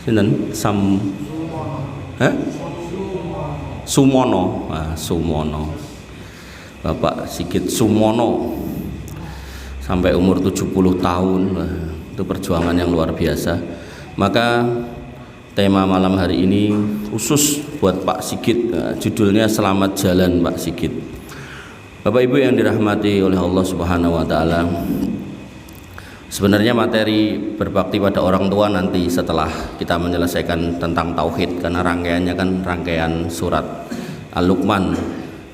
Sinten? Sumono. Sumono. Bapak Sigit Sumono sampai umur 70 tahun. Itu perjuangan yang luar biasa. Maka tema malam hari ini khusus buat Pak Sigit. Judulnya Selamat Jalan Pak Sigit. Bapak Ibu yang dirahmati oleh Allah Subhanahu wa taala. Sebenarnya materi berbakti pada orang tua nanti setelah kita menyelesaikan tentang tauhid, karena rangkaiannya kan rangkaian surat Al-Luqman,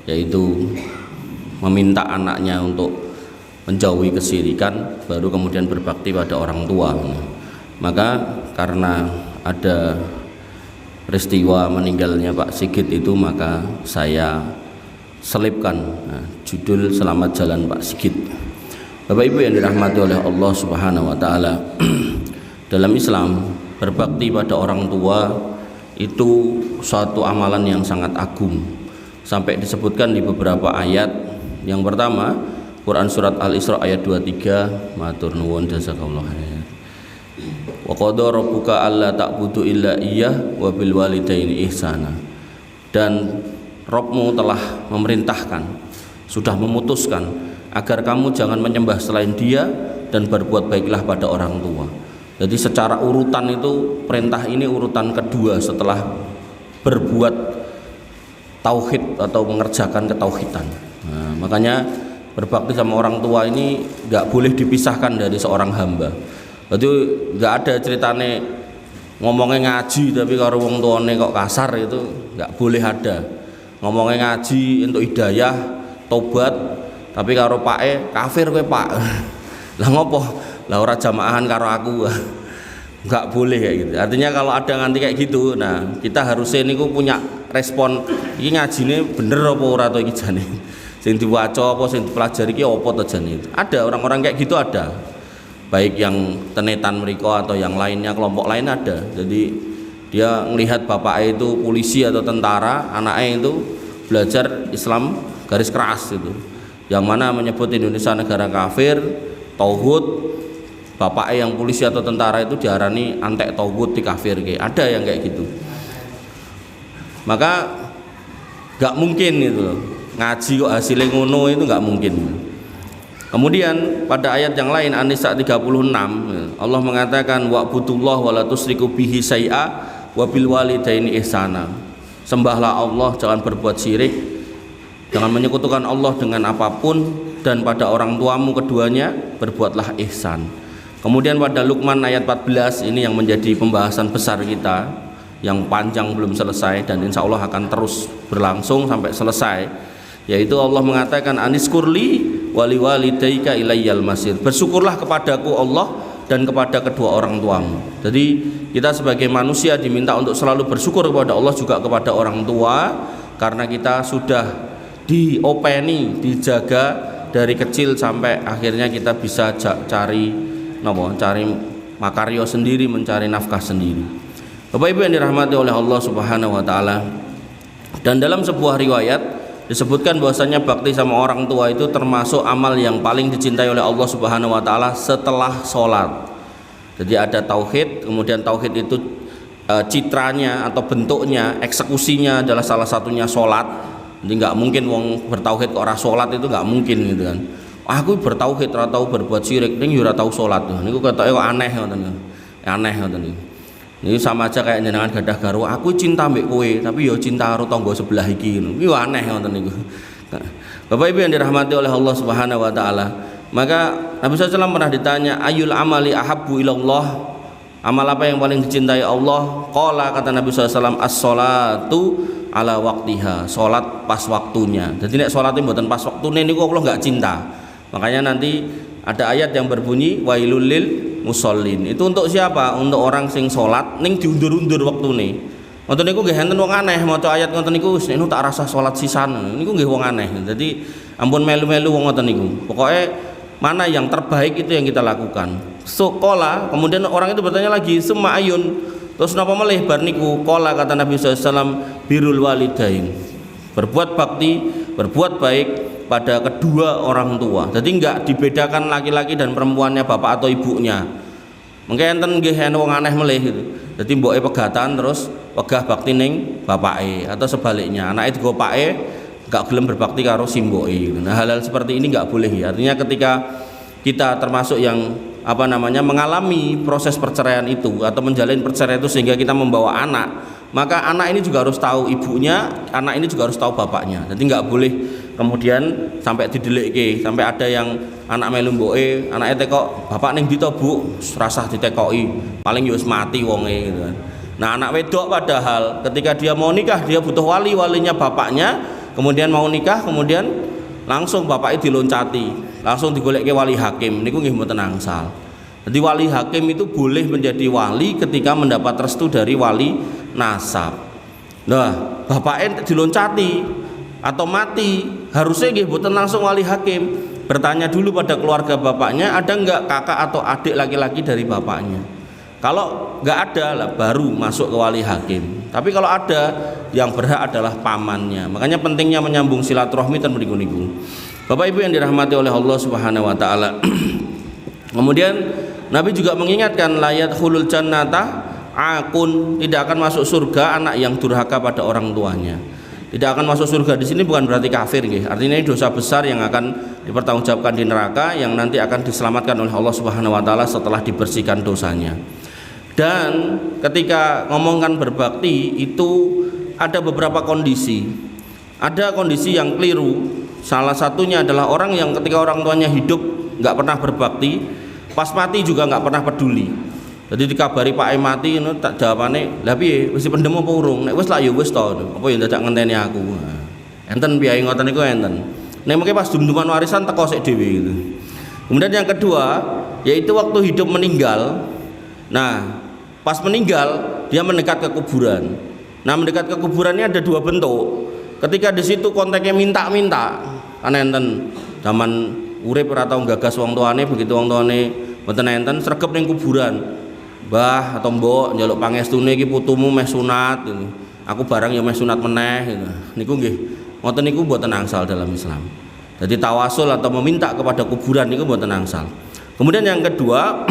yaitu meminta anaknya untuk menjauhi kesyirikan, baru kemudian berbakti pada orang tua. Maka karena ada peristiwa meninggalnya Pak Sigit itu, maka saya selipkan judul Selamat Jalan Pak Sigit. Bapak Ibu yang dirahmati oleh Allah Subhanahu wa taala, dalam Islam berbakti pada orang tua itu suatu amalan yang sangat agung. Sampai disebutkan di beberapa ayat. Yang pertama, Quran surat Al-Isra ayat 23, matur nuwun jazakallahu khairan. Wa qadara rabbuka alla ta'budu illa iyyah wa bil walidaini ihsana. Dan Rabbmu telah memerintahkan, sudah memutuskan agar kamu jangan menyembah selain Dia dan berbuat baiklah pada orang tua. Jadi secara urutan itu perintah ini urutan kedua setelah berbuat tauhid atau mengerjakan ketauhidan. Makanya berbakti sama orang tua ini nggak boleh dipisahkan dari seorang hamba. Jadi nggak ada ceritane ngomongnya ngaji tapi kalau wong tuane kok kasar, itu nggak boleh ada. Ngomongnya ngaji untuk hidayah, tobat, tapi karo pake kafir kowe Pak. Lah ngopo? Lah ora jamaahan karo aku. Enggak boleh kayak gitu. Artinya kalau ada nganti kayak gitu, nah kita harusnya niku punya respon, iki ngajine bener apa ora to iki jane. Sing diwaca apa sing dipelajari iki apa to jane. Ada orang-orang kayak gitu ada. Baik yang tenetan mereka atau yang lainnya, kelompok lain ada. Jadi dia melihat bapaknya itu polisi atau tentara, anaknya itu belajar Islam garis keras itu, yang mana menyebut Indonesia negara kafir, tauhid, bapaknya yang polisi atau tentara itu diarani antek tauhid, dikafir. Ada yang kayak gitu. Maka gak mungkin itu ngaji kok hasilnya ngono, itu gak mungkin. Kemudian pada ayat yang lain An-Nisa 36 Allah mengatakan wa'budullah wa la tusyriku bihi syai'a wa bil walidaini ihsana. Sembahlah Allah, jangan berbuat syirik, jangan menyekutukan Allah dengan apapun, dan pada orang tuamu keduanya berbuatlah ihsan. Kemudian pada Luqman ayat 14 ini yang menjadi pembahasan besar kita, yang panjang belum selesai dan insya Allah akan terus berlangsung sampai selesai, yaitu Allah mengatakan aniskurli wali walidaika ilayyal masir. Bersyukurlah kepadaku Allah dan kepada kedua orang tuamu. Jadi kita sebagai manusia diminta untuk selalu bersyukur kepada Allah juga kepada orang tua, karena kita sudah diopeni, dijaga dari kecil sampai akhirnya kita bisa cari makaryo sendiri, mencari nafkah sendiri. Bapak Ibu yang dirahmati oleh Allah Subhanahu wa taala, dan dalam sebuah riwayat disebutkan bahwasanya bakti sama orang tua itu termasuk amal yang paling dicintai oleh Allah Subhanahu wa taala setelah sholat. Jadi ada tauhid, kemudian tauhid itu citranya atau bentuknya, eksekusinya adalah salah satunya sholat. Jadi nggak mungkin wong bertauhid kok ora sholat, itu nggak mungkin gitu kan. Aku bertauhid ora tahu berbuat syirik, ning ora tahu sholat. Niku ketoke kok aneh ngoten. Aneh ngoten niku. Ini sama aja kayak jenengan gadah garwa, aku cinta mbek kowe, tapi yo cinta karo tangga sebelah iki ngono. Iki aneh ngoten niku. Bapak Ibu yang dirahmati oleh Allah Subhanahu wa taala, maka Nabi SAW pernah ditanya, ayul amali ahabbu ilallah, amal apa yang paling dicintai Allah? Qala, kata Nabi SAW, as-sholatu ala waktiha, sholat pas waktunya. Jadi nek sholatnya mboten pas waktune niku Allah nggak cinta. Makanya nanti ada ayat yang berbunyi wailul lil musallin. Itu untuk siapa? Untuk orang sing sholat ning diundur-undur waktune. Ngoten niku nggih enten wong aneh maca ayat ngoten niku wis niku tak rasa sholat sisan. Niku nggih wong aneh. Jadi ampun melu-melu wong ngoten niku. Pokoke mana yang terbaik itu yang kita lakukan. Qala, kemudian orang itu bertanya lagi, summa ayun. Terus napa melih bar niku? Qala, kata Nabi SAW, birrul walidain. Berbuat bakti, berbuat baik pada kedua orang tua. Jadi enggak dibedakan laki-laki dan perempuannya, bapak atau ibunya. Mengke enten nggih ana wong aneh melih gitu. Dadi mboke pegatan terus wegah bakti ning bapake atau sebaliknya. Anake digo pake gak gelem berbakti karo simboke gitu. Nah, hal-hal seperti ini gak boleh ya. Artinya ketika kita termasuk yang mengalami proses perceraian itu atau menjalin perceraian itu sehingga kita membawa anak, maka anak ini juga harus tahu ibunya, anak ini juga harus tahu bapaknya. Jadi nggak boleh kemudian sampai didelikke, sampai ada yang anak melu mboke, anaknya tekok, bapak ning ndi to Bu, rasah ditekoki, paling ya wis mati wonge gitu kan. Nah, anak wedok padahal ketika dia mau nikah dia butuh wali, walinya bapaknya, kemudian mau nikah, kemudian langsung bapaknya diloncati, langsung digolekke wali hakim, niku nggih mboten angsal. Jadi wali hakim itu boleh menjadi wali ketika mendapat restu dari wali nasab. Nah, bapaknya diloncati atau mati, harusnya nggih mboten langsung wali hakim. Bertanya dulu pada keluarga bapaknya, ada enggak kakak atau adik laki-laki dari bapaknya. Kalau enggak ada lah baru masuk ke wali hakim. Tapi kalau ada, yang berhak adalah pamannya. Makanya pentingnya menyambung silaturahmi dan meniku-niku. Bapak Ibu yang dirahmati oleh Allah Subhanahu wa taala. Kemudian Nabi juga mengingatkan layat khulul jannata akun, tidak akan masuk surga anak yang durhaka pada orang tuanya. Tidak akan masuk surga di sini bukan berarti kafir nggih. Artinya ini dosa besar yang akan dipertanggungjawabkan di neraka, yang nanti akan diselamatkan oleh Allah Subhanahu wa taala setelah dibersihkan dosanya. Dan ketika ngomongkan berbakti itu ada beberapa kondisi. Ada kondisi yang keliru. Salah satunya adalah orang yang ketika orang tuanya hidup nggak pernah berbakti, pas mati juga nggak pernah peduli. Jadi dikabari Pak mati, tak jawabane, lah piye wis pendem apa urung? Nek wis lah ya wis to, apa ya dadak ngenteni aku. Enten piye ngoten niku enten. Nek mengke pas dum-duman warisan teko sik dhewe gitu. Kemudian yang kedua, yaitu waktu hidup meninggal. Nah, pas meninggal dia mendekat ke kuburan. Nah, mendekat ke kuburannya ada dua bentuk. Ketika di situ konteksnya minta-minta, kan enten zaman urip ora tau gagas wong tuane, begitu wong tuane mboten enten sregep ning kuburan. Mbah atau mbok njaluk pangestune iki putumu meh sunat gitu. Aku barang ya meh sunat meneh gitu. Niku nggih ngoten niku mboten angsal dalam Islam. Jadi tawasul atau meminta kepada kuburan niku mboten angsal. Kemudian yang kedua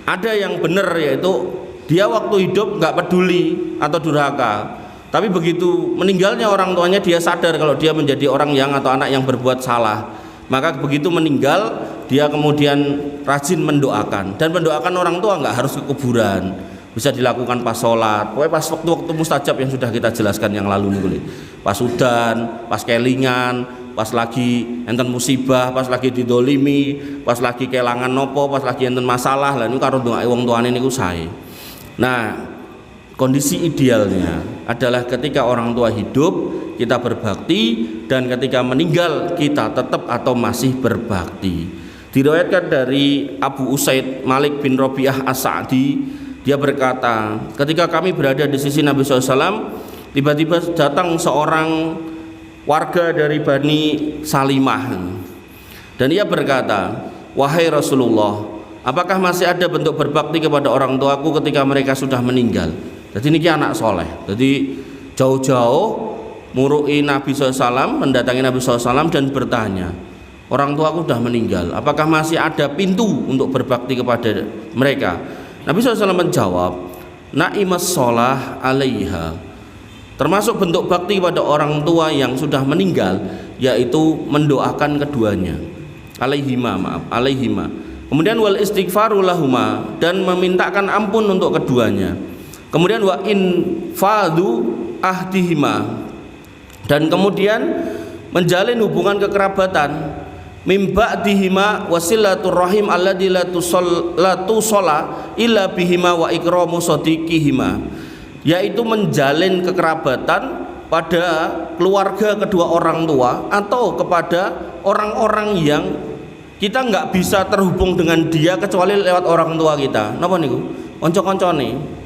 ada yang benar, yaitu dia waktu hidup nggak peduli atau durhaka. Tapi begitu meninggalnya orang tuanya dia sadar kalau dia menjadi orang yang atau anak yang berbuat salah. Maka begitu meninggal dia kemudian rajin mendoakan, dan mendoakan orang tua nggak harus ke kuburan, bisa dilakukan pas sholat, pokoknya pas waktu mustajab yang sudah kita jelaskan yang lalu nih, pas udan, pas kelingan, pas lagi enten musibah, pas lagi didolimi, pas lagi kelangan nopo, pas lagi enten masalah, lah ini karo doa wong tuane niku sae. Nah, kondisi idealnya adalah ketika orang tua hidup kita berbakti, dan ketika meninggal kita tetap atau masih berbakti. Diriwayatkan dari Abu Usaid Malik bin Rabi'ah As-Sa'di, dia berkata, ketika kami berada di sisi Nabi SAW, tiba-tiba datang seorang warga dari Bani Salimah, dan ia berkata, wahai Rasulullah, apakah masih ada bentuk berbakti kepada orang tuaku ketika mereka sudah meninggal? Jadi ini anak soleh. Jadi jauh-jauh murui Nabi SAW, mendatangi Nabi SAW dan bertanya, orang tuaku sudah meninggal, apakah masih ada pintu untuk berbakti kepada mereka? Nabi SAW menjawab, na'imas sholah alaiha. Termasuk bentuk bakti kepada orang tua yang sudah meninggal, yaitu mendoakan keduanya, alaihima. Kemudian wal istighfaru lahuma, dan memintakan ampun untuk keduanya. Kemudian wa in fadu ahdihima, dan kemudian menjalin hubungan kekerabatan, mimba dihima wasilatur rahim alladzi la tusalla illa bihima wa ikramu sadiqihima, yaitu menjalin kekerabatan pada keluarga kedua orang tua atau kepada orang-orang yang kita nggak bisa terhubung dengan dia kecuali lewat orang tua kita. Napa niku? Kanca-kancane.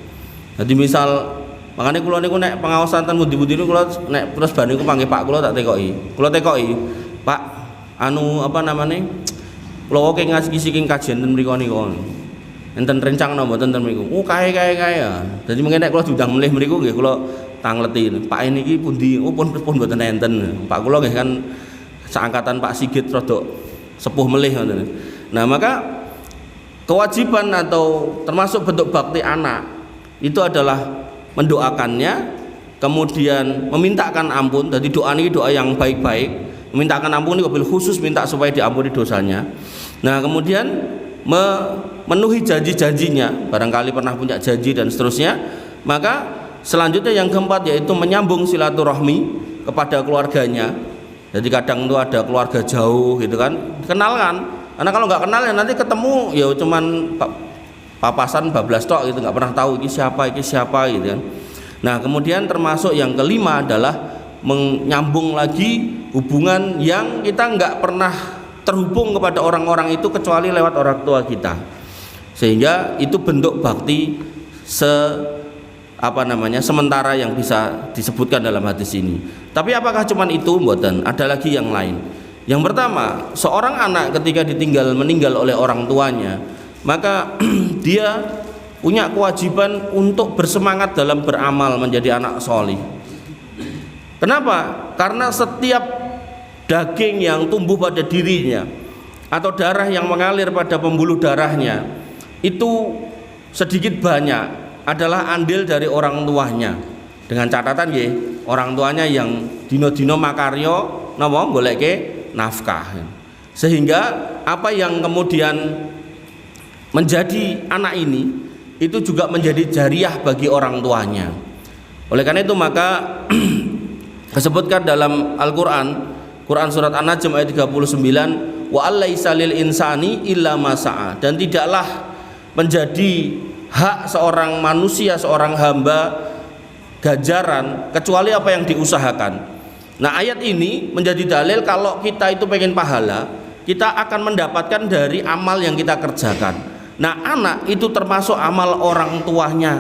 Jadi misal makanya kula niku nek pengawasan ten budi-budi niku kula nek terus bar niku panggih Pak kula tak tekoki. Kula tekoki, Pak, anu apa namanya? Kula kok ngasi kajian ten mriku niku. Enten rencang napa mboten ten mriku. Oh, kae ya. Dadi mengke nek kula diundang melih mriku nggih kula tangleti. Pak niki pundi? Oh, pun mboten enten. Pak kula nggih kan seangkatan Pak Sigit rada sepuh melih ngoten. Nah, maka kewajiban atau termasuk bentuk bakti anak itu adalah mendoakannya, kemudian memintakan ampun. Jadi doa ini doa yang baik-baik, memintakan ampun ini wabil khusus, minta supaya diampuni dosanya. Nah kemudian memenuhi janji-janjinya, barangkali pernah punya janji dan seterusnya. Maka selanjutnya yang keempat yaitu menyambung silaturahmi kepada keluarganya. Jadi kadang itu ada keluarga jauh gitu kan, kenalkan. Karena kalau nggak kenal ya nanti ketemu ya cuman papasan bablas tok gitu, nggak pernah tahu ini siapa gitu kan. Nah kemudian termasuk yang kelima adalah menyambung lagi hubungan yang kita nggak pernah terhubung kepada orang-orang itu kecuali lewat orang tua kita, sehingga itu bentuk bakti sementara yang bisa disebutkan dalam hadis ini. Tapi apakah cuman itu? Mboten, ada lagi yang lain. Yang pertama, seorang anak ketika meninggal oleh orang tuanya, maka dia punya kewajiban untuk bersemangat dalam beramal menjadi anak solih. Kenapa? Karena setiap daging yang tumbuh pada dirinya atau darah yang mengalir pada pembuluh darahnya itu sedikit banyak adalah andil dari orang tuanya. Dengan catatan ya, orang tuanya yang dino-dino makaryo napa goleke nafkah, sehingga apa yang kemudian menjadi anak ini itu juga menjadi jariah bagi orang tuanya. Oleh karena itu maka disebutkan dalam Al-Quran, Quran surat An-Najm ayat 39, wa allaisa lil insani illa ma sa'a, dan tidaklah menjadi hak seorang manusia, seorang hamba ganjaran kecuali apa yang diusahakan. Nah ayat ini menjadi dalil kalau kita itu pengen pahala, kita akan mendapatkan dari amal yang kita kerjakan. Nah anak itu termasuk amal orang tuanya.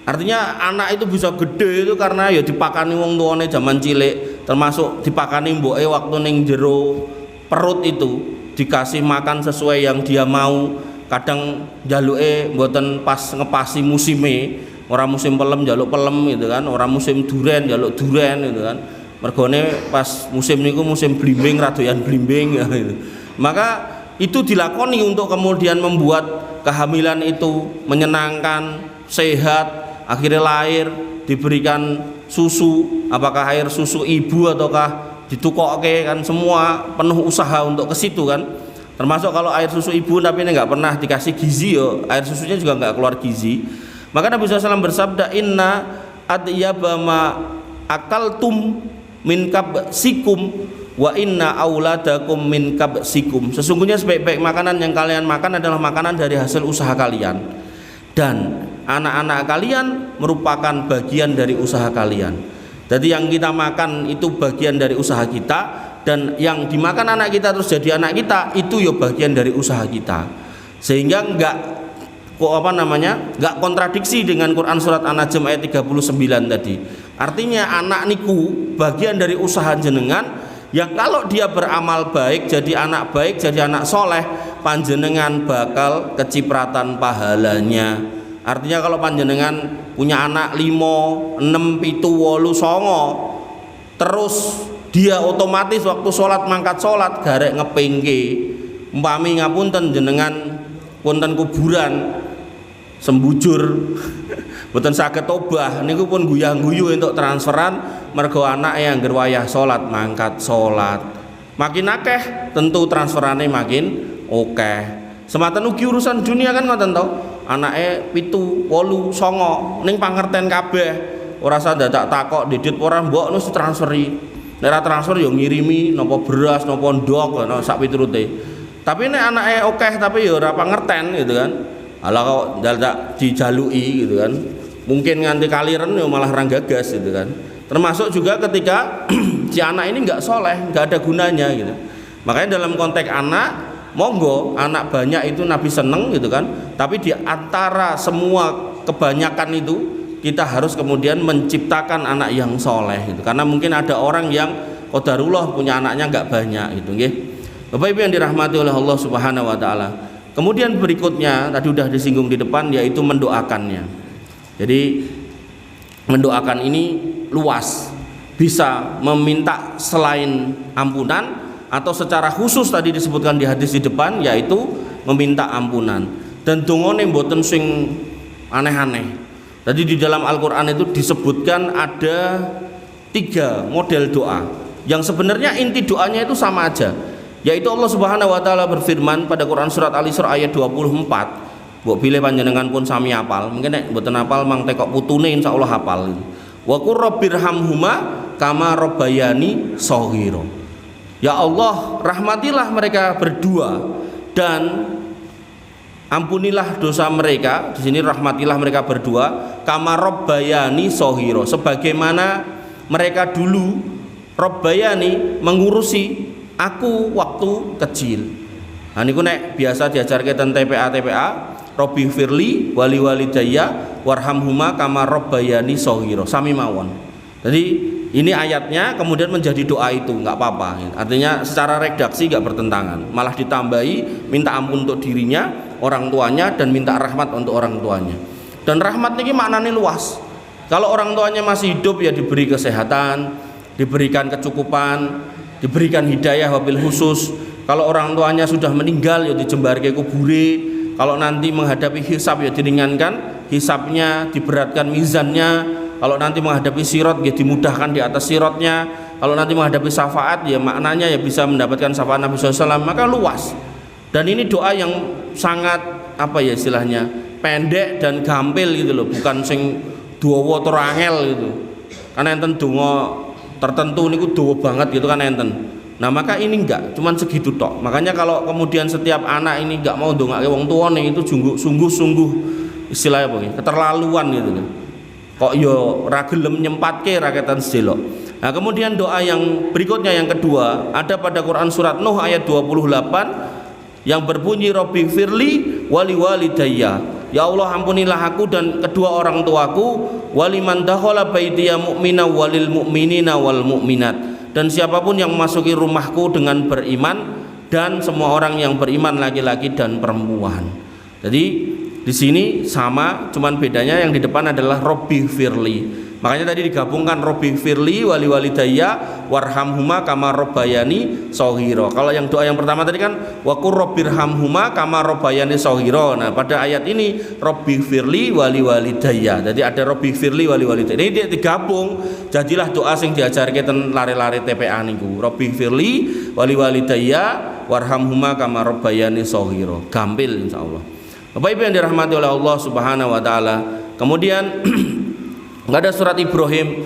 Artinya anak itu bisa gede itu karena ya dipakani wong tuane zaman cilik, termasuk dipakani mboke waktu ning jero perut itu, dikasih makan sesuai yang dia mau. Kadang jaluke mboten pas ngepasi musime, orang musim pelem jaluk pelem gitu kan, orang musim duren jaluk duren gitu kan. Mergone pas musim niku musim blimbing radoyan blimbing ya, gitu. Maka itu dilakoni untuk kemudian membuat kehamilan itu menyenangkan, sehat, akhirnya lahir, diberikan susu, apakah air susu ibu ataukah ditukokke kan, semua penuh usaha untuk ke situ kan. Termasuk kalau air susu ibu tapi ini nggak pernah dikasih gizi yo, air susunya juga nggak keluar gizi. Maka Nabi SAW bersabda, inna adyaba ma akaltum min kabsikum wa inna auladakum min kabsikum. Sesungguhnya sebaik-baik makanan yang kalian makan adalah makanan dari hasil usaha kalian, dan anak-anak kalian merupakan bagian dari usaha kalian. Jadi yang kita makan itu bagian dari usaha kita, dan yang dimakan anak kita terus jadi anak kita itu ya bagian dari usaha kita. Sehingga enggak kontradiksi dengan Quran surat An-Najm ayat 39 tadi. Artinya anak niku bagian dari usaha jenengan, yang kalau dia beramal baik, jadi anak baik, jadi anak soleh, panjenengan bakal kecipratan pahalanya. Artinya kalau panjenengan punya anak 5, 6, 7, 8, 9, terus dia otomatis waktu sholat mangkat sholat garek ngepingke, umpami ngapunten jenengan punten kuburan sembujur mboten saged obah niku pun guyah-guyu untuk transferan mergo anak yang gerwayah salat mangkat salat makin akeh tentu transferane makin akeh. Sematan ugi urusan dunia kan ngoten to, anake 7, 8, 9 ning pangerten kabeh ora usah dadak takok didit ora mbok nus transferi. Nek ora transfer yo ngirimi napa beras napa ndok sak piturute. Tapi nek anake akeh tapi yo ora pangerten gitu kan. Ala kok dadak dijaluki gitu kan, mungkin nganti kaliren ya malah ranggagas gitu kan. Termasuk juga ketika si anak ini nggak soleh, nggak ada gunanya gitu. Makanya dalam konteks anak, monggo anak banyak itu Nabi seneng gitu kan. Tapi di antara semua kebanyakan itu kita harus kemudian menciptakan anak yang soleh gitu. Karena mungkin ada orang yang qadarullah punya anaknya nggak banyak gitu, nggih. Bapak Ibu yang dirahmati oleh Allah Subhanahu wa taala. Kemudian berikutnya tadi sudah disinggung di depan, yaitu mendoakannya. Jadi mendoakan ini luas, bisa meminta selain ampunan atau secara khusus tadi disebutkan di hadis di depan, yaitu meminta ampunan. Dan dongane mboten sing aneh-aneh. Jadi di dalam Al-Qur'an itu disebutkan ada 3 model doa yang sebenarnya inti doanya itu sama aja, yaitu Allah Subhanahu wa taala berfirman pada Quran surat Al-Isra ayat 24. Mbok bilih panjenengan pun sami hafal, mungkin nek mboten hafal mang tekok putune insyaallah hafal. Wa qur rabbirhamhuma kama rabbayani shaghira. Ya Allah, rahmatilah mereka berdua dan ampunilah dosa mereka. Di sini rahmatilah mereka berdua kama rabbayani shaghira, sebagaimana mereka dulu rabbayani mengurusi aku waktu kecil. Nah niku nek biasa diajarke ten TPA Robbi firli wali walidayya warhamhuma kama rabbayani shaghira, sami mawon. Jadi ini ayatnya kemudian menjadi doa itu, nggak apa-apa. Artinya secara redaksi nggak bertentangan, malah ditambahi minta ampun untuk dirinya, orang tuanya, dan minta rahmat untuk orang tuanya. Dan rahmat ini maknanya luas. Kalau orang tuanya masih hidup ya diberi kesehatan, diberikan kecukupan, diberikan hidayah wabil khusus. Kalau orang tuanya sudah meninggal ya dijembarke kubure. Kalau nanti menghadapi hisab ya diringankan hisabnya, diberatkan mizannya. Kalau nanti menghadapi sirat ya dimudahkan di atas siratnya. Kalau nanti menghadapi syafaat ya maknanya ya bisa mendapatkan syafaat Nabi SAW. Maka luas. Dan ini doa yang sangat apa ya istilahnya, pendek dan gampil gitu loh, bukan sing dawa tur angel gitu. Karena enten donga tertentu niku dawa banget gitu kan enten. Nah maka ini enggak, cuman segitu tok. Makanya kalau kemudian setiap anak ini enggak mau ndongake wong tuane itu sungguh-sungguh istilahnya apa ya, keterlaluan gitu loh. Kok yo ra gelem nyempatke rakyatan sedelok. Nah, kemudian doa yang berikutnya yang kedua ada pada Quran surat Nuh ayat 28 yang berbunyi Robbi firli wali walidayya. Ya Allah ampunilah aku dan kedua orang tuaku, waliman dakhala baitiya mu'mina walil mu'minina wal mu'minat, dan siapapun yang memasuki rumahku dengan beriman dan semua orang yang beriman laki-laki dan perempuan. Jadi di sini sama, cuman bedanya yang di depan adalah Robbi firli. Makanya tadi digabungkan Robbi firli wali walidayya warhamhuma kama rabbayani shaghira. Kalau yang doa yang pertama tadi kan wa qur rabbirhamhuma kama rabbayani shaghira. Nah, pada ayat ini Robbi firli wali walidayya. Jadi ada Robbi firli wali walidayya. Ini dia digabung jadilah doa sing diajarke ten lare-lare TPA niku. Robbi firli wali walidayya warhamhuma kama rabbayani shaghira. Gampil insyaallah. Bapak Ibu yang dirahmati oleh Allah Subhanahu wa taala. Kemudian ada surat Ibrahim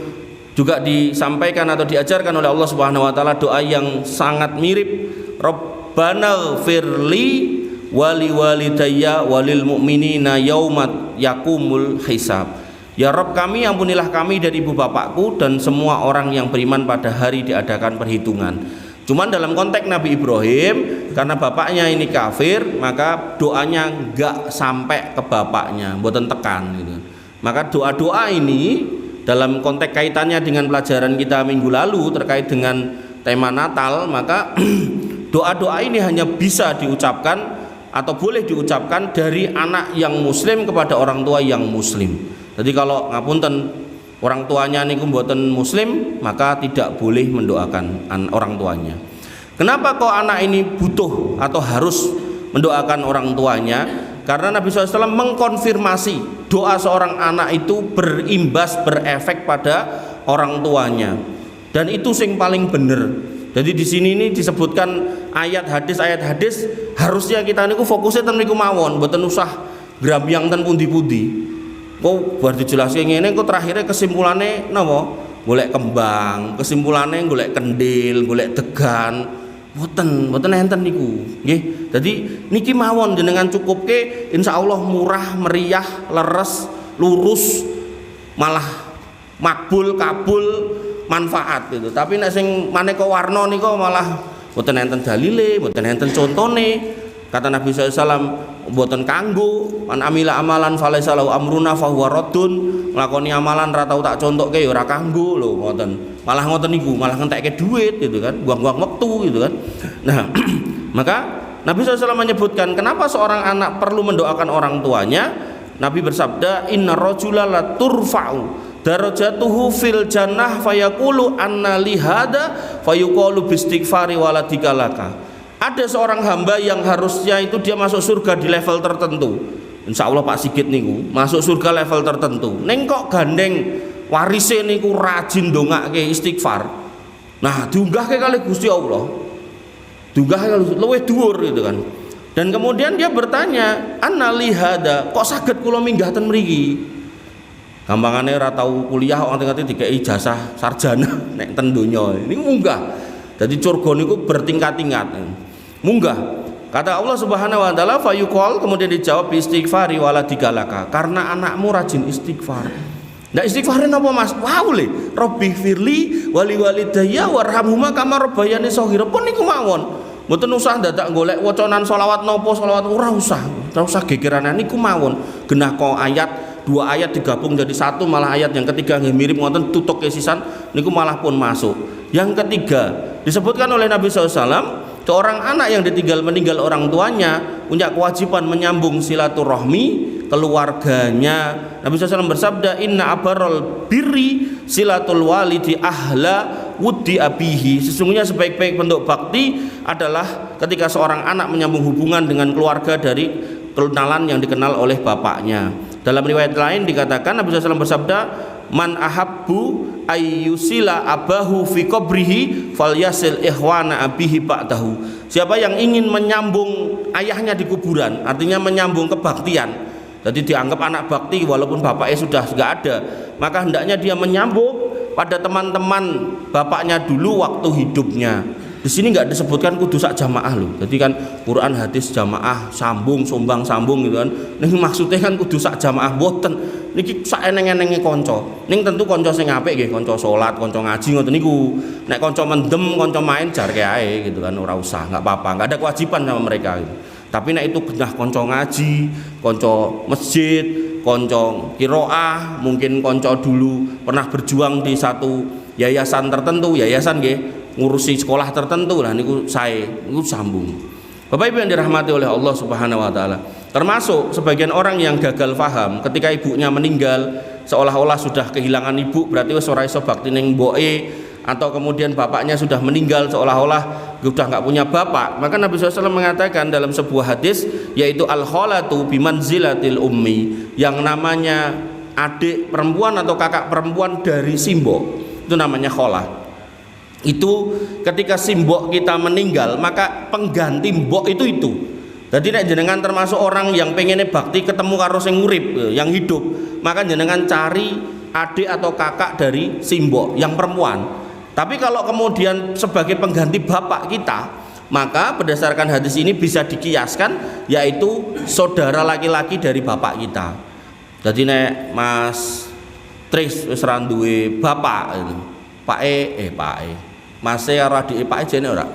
juga disampaikan atau diajarkan oleh Allah Subhanahu wa taala doa yang sangat mirip. Rabbana firli wali walidayya walil mu'minina yaumat yakumul hisab. Ya Rabb kami, ampunilah kami dan ibu bapakku dan semua orang yang beriman pada hari diadakan perhitungan. Cuman dalam konteks Nabi Ibrahim, karena bapaknya ini kafir, maka doanya enggak sampai ke bapaknya, mboten tekan gitu. Maka doa-doa ini dalam konteks kaitannya dengan pelajaran kita minggu lalu terkait dengan tema Natal, maka doa-doa ini hanya bisa diucapkan atau boleh diucapkan dari anak yang muslim kepada orang tua yang muslim. Jadi kalau ngapunten orang tuanya niku mboten muslim, maka tidak boleh mendoakan orang tuanya. Kenapa kok anak ini butuh atau harus mendoakan orang tuanya? Karena Nabi SAW mengkonfirmasi doa seorang anak itu berimbas, berefek pada orang tuanya, dan itu sing paling bener. Jadi di sini ini disebutkan ayat hadis harusnya kita niku fokusnya ten niku mawon, mboten usah grambyang ten pundi-pundi. Kok baru dijelaske ngene kok terakhirnya kesimpulannya napa? Golek kembang, kesimpulannya golek kendil, golek degan. Mboten enten niku. Nggih. Dadi niki mawon jenengan cukupke insyaallah murah, meriah, leres, lurus, malah makbul, kabul, manfaat gitu. Tapi nek sing maneka warna nika malah mboten enten dalile, mboten enten contone. Kata Nabi SAW, mboten kanggo man amila amalan falaisa lahu amruna fahuwa raddun. Nglakoni amalan ra tau tak contokke ya ora kanggo lho, ngoten. Malah ngoten niku, malah ngentekke duit gitu kan, buang-buang waktu gitu kan. Nah, maka Nabi SAW menyebutkan kenapa seorang anak perlu mendoakan orang tuanya. Nabi bersabda, inna rajula la turfa'u darajatuhu fil jannah fayaqulu anna li hada fayuqalu bistighfari waladika laka. Ada seorang hamba yang harusnya itu dia masuk surga di level tertentu. Insya Allah Pak Sigit niku masuk surga level tertentu. Neng kok gandeng warise niku rajin dongake istighfar. Nah, diunggahke kali Gusti Allah. Diunggahke kali luwih dhuwur gitu kan. Dan kemudian dia bertanya, "Anna li hada, kok saged kula minggah ten mriki?" Gampangane ora tau kuliah kok ngerti dikei ijazah sarjana nek ten donya. Ini munggah. Jadi surga niku bertingkat-tingkat. Munggah. Kata Allah Subhanahu wa taala, fayuqal, kemudian dijawab bi istighfari waladikalaka, karena anakmu rajin istighfar. Ndak istighfarin apa Mas? Wow le, Rabbi firli wali walidayya warhamhuma kama rabbayani shaghira. Pun niku mawon. Mboten usah dadak golek wacanan selawat napa selawat, ora usah gegeran niku mawon. Genah kok ayat, 2 ayat digabung jadi satu, malah ayat yang ketiga nggih mirip ngoten tutuk kesisan niku malah pun masuk. Yang ketiga disebutkan oleh Nabi SAW, seorang anak yang meninggal orang tuanya punya kewajiban menyambung silaturahmi keluarganya. Nabi SAW bersabda, inna abarol birri silatul walidi ahla wudi abihi. Sesungguhnya sebaik-baik bentuk bakti adalah ketika seorang anak menyambung hubungan dengan keluarga dari kenalan yang dikenal oleh bapaknya. Dalam riwayat lain dikatakan Nabi SAW bersabda, man ahabbu ayyusila abahu fi qabrihi falyasil ihwana abihi ba'dahu. Siapa yang ingin menyambung ayahnya di kuburan, artinya menyambung kebaktian, jadi dianggap anak bakti walaupun bapaknya sudah nggak ada, maka hendaknya dia menyambung pada teman-teman bapaknya dulu waktu hidupnya. Di sini nggak disebutkan kudu sak jamaah loh. Jadi kan Quran hadis jamaah sambung sumbang sambung gitu kan. Ning maksudnya kan kudu sak jamaah boten. Niki sak eneng-enenge kanca. Ning tentu kanca sing apik nggih, kanca salat, kanca ngaji ngoten niku. Nek kanca mendem, kanca main jarke ae gitu kan, ora usah, nggak apa-apa, nggak ada kewajiban sama mereka gitu. Tapi nek itu genah kanca ngaji, kanca masjid, kanca qiraah, mungkin kanca dulu pernah berjuang di satu yayasan tertentu, yayasan nggih ngurusi sekolah tertentu lah niku niku sambung. Bapak Ibu yang dirahmati oleh Allah Subhanahu wa taala, termasuk sebagian orang yang gagal paham ketika ibunya meninggal seolah-olah sudah kehilangan ibu, berarti wis ora iso bakti ning mboke, atau kemudian bapaknya sudah meninggal seolah-olah sudah nggak punya bapak. Maka Nabi SAW mengatakan dalam sebuah hadis, yaitu al-khalatu bimanzilatil ummi, yang namanya adik perempuan atau kakak perempuan dari simbok, itu namanya khalah. Itu ketika simbok kita meninggal, maka pengganti mbok itu. Jadi nek jenengan termasuk orang yang pengennya bakti ketemu karo sing urip, yang hidup, maka jenengan cari adik atau kakak dari simbok yang perempuan. Tapi kalau kemudian sebagai pengganti bapak kita, maka berdasarkan hadis ini bisa dikiaskan, yaitu saudara laki-laki dari bapak kita. Jadi nek Mas Tris wis ra duwe bapak, Pak Mas e karo adike Pak jene ora?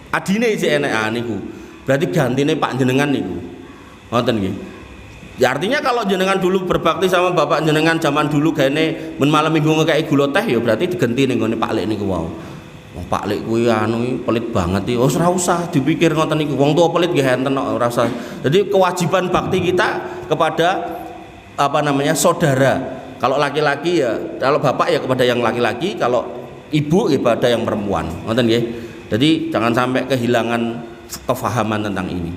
Adine isih enek niku. Berarti gantine Pak jenengan niku. Ngoten nggih. Ya artinya kalau jenengan dulu berbakti sama bapak jenengan zaman dulu gane men malam minggu ngekeki gula teh, ya berarti diganti ning gone Pak Lek niku wau. Wong Pak Lek kuwi pelit banget iki. Ora usah dipikir ngoten niku. Wong tuwa pelit nggih enten kok, ora usah. Jadi kewajiban bakti kita kepada saudara. Kalau laki-laki ya, kalau bapak ya kepada yang laki-laki, kalau ibu ya kepada yang perempuan. Ngoten nggih. Jadi jangan sampai kehilangan kefahaman tentang ini.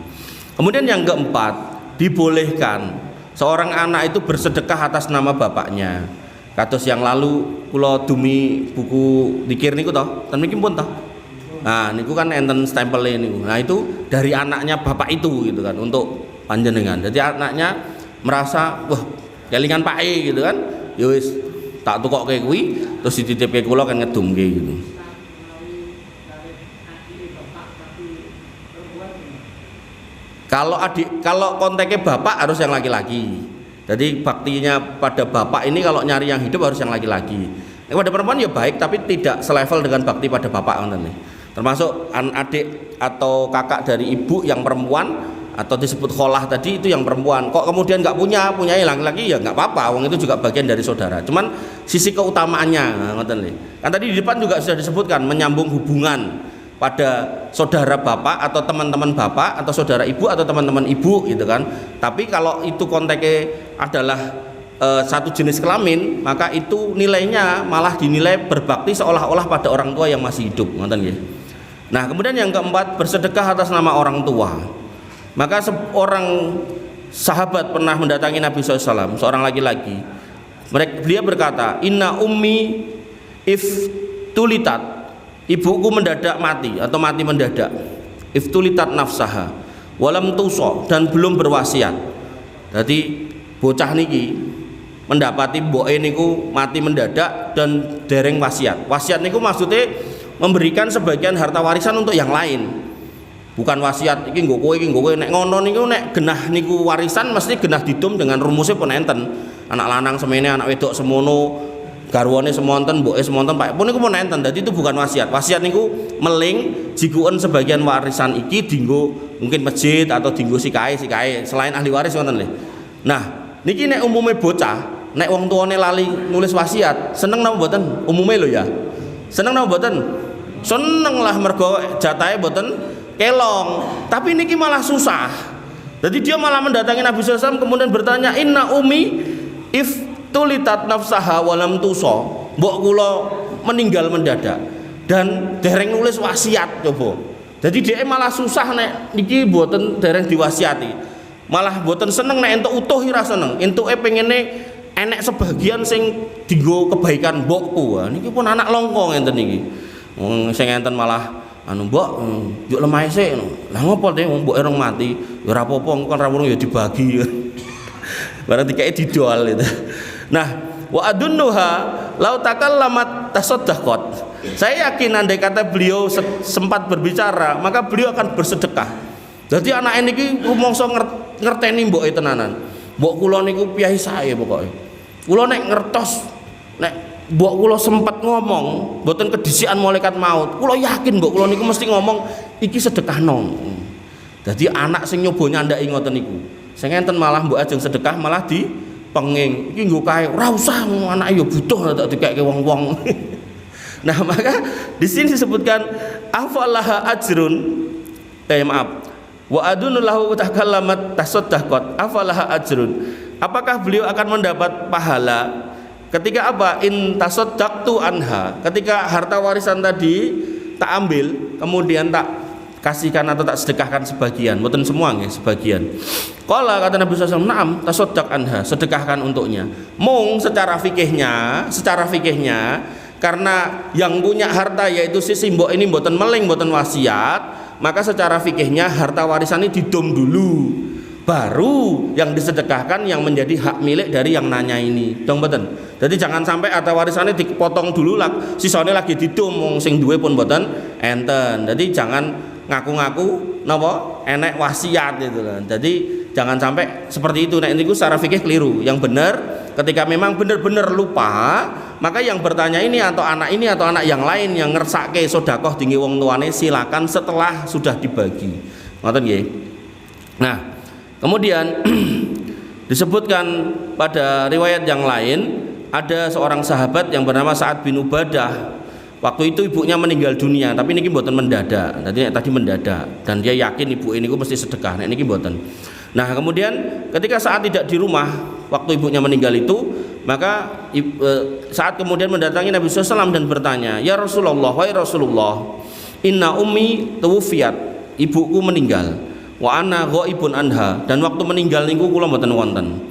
Kemudian yang keempat, dibolehkan seorang anak itu bersedekah atas nama bapaknya. Kados yang lalu kula dumi buku dikir niku toh, ten mriki pun toh. Nah, niku kan enten stempele niku. Nah, itu dari anaknya bapak itu gitu kan untuk panjenengan. Jadi anaknya merasa wah kelingan Pak gitu kan, ya wis tak tukokke kuwi terus dititipke kula kan ngedumke gitu. Kalau konteksnya bapak harus yang laki-laki. Jadi baktinya pada bapak ini kalau nyari yang hidup harus yang laki-laki. Pada perempuan ya baik, tapi tidak selevel dengan bakti pada bapak ngoten. Termasuk adik atau kakak dari ibu yang perempuan, atau disebut kholah tadi itu yang perempuan, kok kemudian nggak punya laki-laki, ya nggak apa-apa, wong itu juga bagian dari saudara. Cuman sisi keutamaannya, kan tadi di depan juga sudah disebutkan menyambung hubungan pada saudara bapak atau teman-teman bapak atau saudara ibu atau teman-teman ibu gitu kan. Tapi kalau itu konteksnya adalah satu jenis kelamin, maka itu nilainya malah dinilai berbakti seolah-olah pada orang tua yang masih hidup, ngoten nggih. Nah, kemudian yang keempat, bersedekah atas nama orang tua. Maka seorang sahabat pernah mendatangi Nabi SAW, seorang laki-laki. Beliau berkata, inna ummi if tulitat, ibuku mendadak mati atau mati mendadak. If tulitat nafsaha walam tuso, dan belum berwasiat. Jadi bocah niki mendapati mboke niku mati mendadak dan dereng wasiat. Wasiat niku maksudnya memberikan sebagian harta warisan untuk yang lain. Bukan wasiat iki nggo kowe nek ngono niku nek genah niku warisan mesti genah didum dengan rumusnya pun enten. Anak lanang semene, anak wedok semono, garwane semonten, mboke semonten, Pak. Pun niku pun enten. Dadi itu bukan wasiat. Wasiat niku meling jiguken sebagian warisan iki dinggo mungkin masjid atau dinggo sikae selain ahli waris wonten lho. Nah, niki nek umume bocah, nek wong tuane lali nulis wasiat, seneng napa mboten? Umume lho ya. Seneng napa mboten? Seneng lah, mergo jatahe mboten kelong. Tapi niki malah susah. Jadi dia malah mendatangi Nabi SAW kemudian bertanya, inna umi if tulitat nafsaha walam tuso, mbok kula meninggal mendadak dan dereng nulis wasiat coba. Jadi dia malah susah nek niki mboten dereng diwasiati. Malah mboten seneng nek entuk utuh ora seneng. Entuke pengene enek sebagian sing dienggo kebaikan mbokku. Niki pun anak longko ngenten niki. Wong sing enten malah anu mbok yuk lemah sik. Lah ngopo teh wong mboke rong mati, ya ora apa-apa kon ra wurung ya dibagi. Barang dikake didol itu. Nah, wa adunnuha lau takallamat tasaddaqat. Saya yakin andai kata beliau sempat berbicara, maka beliau akan bersedekah. Jadi anak ini rumangsa ngerteni mboke tenanan. Mbok kula niku piyahi sae pokoke. Kula nek ngertos nek mbok kula sempat ngomong mboten kedisikan malaikat maut. Kula yakin mbok kula niku mesti ngomong iki sedekahno. Jadi anak sing nyoba nyandaki ngoten niku. Sing enten malah mbok ajeng sedekah malah dipenging. Iki nggo kae ora usah anake ya butuh tak dikeke wong-wong. Nah, maka di sini disebutkan afalaha ajrun. Maaf. Wa adunu lahu takallamat tasaddaqat afalaha ajrun. Apakah beliau akan mendapat pahala ketika apa? In tasaddaqtu anha. Ketika harta warisan tadi tak ambil kemudian tak kasihkan atau tak sedekahkan sebagian, mboten semua nggih, sebagian. Qala kata Nabi sallallahu alaihi wasallam, "Na'am, tasaddaq anha, sedekahkan untuknya." Mung secara fikihnya karena yang punya harta yaitu si simbok ini mboten meling, mboten wasiat, maka secara fikihnya harta warisan ini didom dulu, baru yang disedekahkan yang menjadi hak milik dari yang nanya ini. Dong mboten. Jadi jangan sampai harta warisannya dipotong dulu lah, sisane lagi didom wong sing duwe pun mboten enten. Jadi jangan ngaku-ngaku napa enek wasiat gitu kan. Jadi jangan sampai seperti itu. Nek niku secara fikih keliru. Yang benar ketika memang benar-benar lupa, maka yang bertanya ini atau anak yang lain yang ngersake sedekah tinggi wong tuane silakan setelah sudah dibagi. Ngoten nggih. Nah, kemudian disebutkan pada riwayat yang lain ada seorang sahabat yang bernama Sa'ad bin Ubadah. Waktu itu ibunya meninggal dunia, tapi niki mboten mendadak. Tadi mendadak dan dia yakin ibu ini mesti sedekah. Nek niki mboten. Nah, kemudian ketika saat tidak di rumah waktu ibunya meninggal itu, maka saat kemudian mendatangi Nabi SAW dan bertanya, "Ya Rasulullah, wahai Rasulullah, inna ummi tuwfiyat, ibuku meninggal. Wa ana ghaibun anha, dan waktu meninggal niku kula mboten wonten.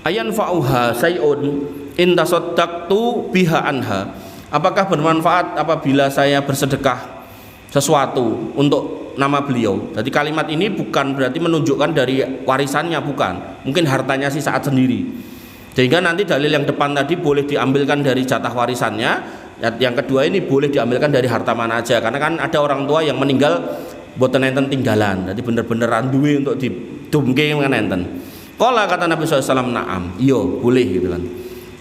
Ayan fa'uha sayun in tasaddaqtu biha anha." Apakah bermanfaat apabila saya bersedekah sesuatu untuk nama beliau? Jadi kalimat ini bukan berarti menunjukkan dari warisannya, bukan. Mungkin hartanya sih saat sendiri. Sehingga nanti dalil yang depan tadi boleh diambilkan dari jatah warisannya. Yang kedua ini boleh diambilkan dari harta mana aja. Karena kan ada orang tua yang meninggal boten enten tinggalan. Jadi bener-bener duwe untuk didumke kan enten. Qala kata Nabi SAW, "Na'am." Iya, boleh gitu kan.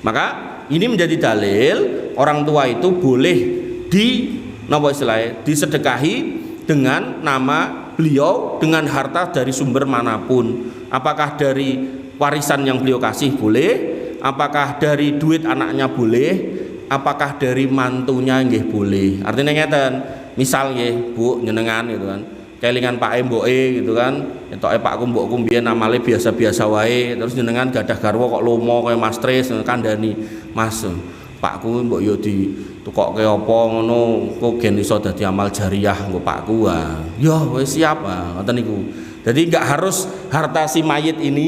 Maka ini menjadi dalil orang tua itu boleh disedekahi dengan nama beliau dengan harta dari sumber manapun. Apakah dari warisan yang beliau kasih boleh, apakah dari duit anaknya boleh, apakah dari mantunya nggih boleh. Artinya ngeten, misal nggih Bu njenengan gitu kan. kelingan Pak mboke gitu kan, etoke Pakku mbokku mbiyen amale biasa-biasa wae, terus jenengan gadah garwa kok lomo kaya Mas Tris kandhani, Mas Pakku mbok yo ditukokke apa ngono kok gen iso dadi amal jariah nggo Pakku. Ya wis siap ngoten niku. Jadi enggak harus harta si mayit ini